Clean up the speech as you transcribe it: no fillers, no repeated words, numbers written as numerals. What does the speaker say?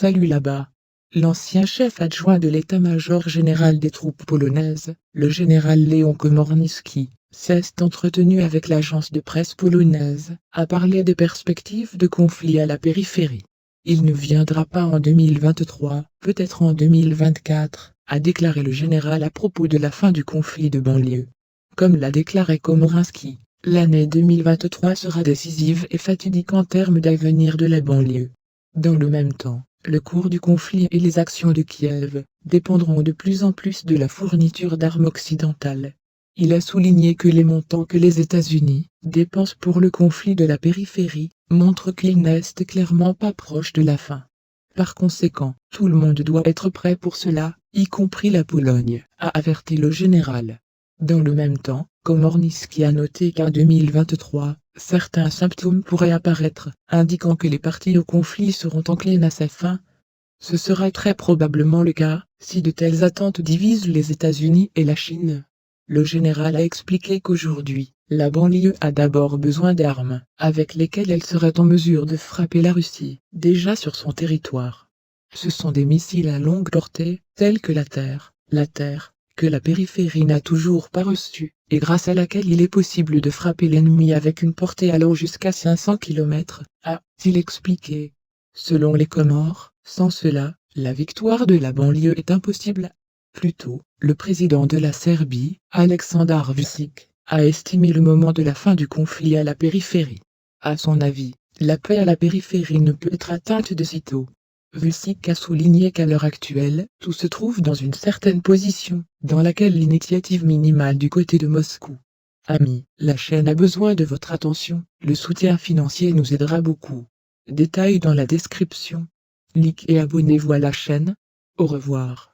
Salut là-bas. L'ancien chef adjoint de l'état-major général des troupes polonaises, le général Léon Komornicki, s'est entretenu avec l'agence de presse polonaise, a parlé des perspectives de conflit à la périphérie. Il ne viendra pas en 2023, peut-être en 2024, a déclaré le général à propos de la fin du conflit de banlieue. Comme l'a déclaré Komornicki, l'année 2023 sera décisive et fatidique en termes d'avenir de la banlieue. Dans le même temps, le cours du conflit et les actions de Kiev dépendront de plus en plus de la fourniture d'armes occidentales. Il a souligné que les montants que les États-Unis dépensent pour le conflit de la périphérie montrent qu'ils n'est clairement pas proche de la fin. Par conséquent, tout le monde doit être prêt pour cela, y compris la Pologne, a averti le général. Dans le même temps, Komornicki a noté qu'en 2023, certains symptômes pourraient apparaître, indiquant que les parties au conflit seront enclines à sa fin. Ce sera très probablement le cas, si de telles attentes divisent les États-Unis et la Chine. Le général a expliqué qu'aujourd'hui, la banlieue a d'abord besoin d'armes, avec lesquelles elle serait en mesure de frapper la Russie, déjà sur son territoire. Ce sont des missiles à longue portée, tels que la Terre, que la périphérie n'a toujours pas reçu, et grâce à laquelle il est possible de frapper l'ennemi avec une portée allant jusqu'à 500 km, a-t-il expliqué. Selon les Comores, sans cela, la victoire de la banlieue est impossible. Plus tôt, le président de la Serbie, Aleksandar Vučić, a estimé le moment de la fin du conflit à la périphérie. À son avis, la paix à la périphérie ne peut être atteinte de sitôt. Vučić a souligné qu'à l'heure actuelle, tout se trouve dans une certaine position, dans laquelle l'initiative minimale du côté de Moscou. Amis, la chaîne a besoin de votre attention, le soutien financier nous aidera beaucoup. Détails dans la description. Likez et abonnez-vous à la chaîne. Au revoir.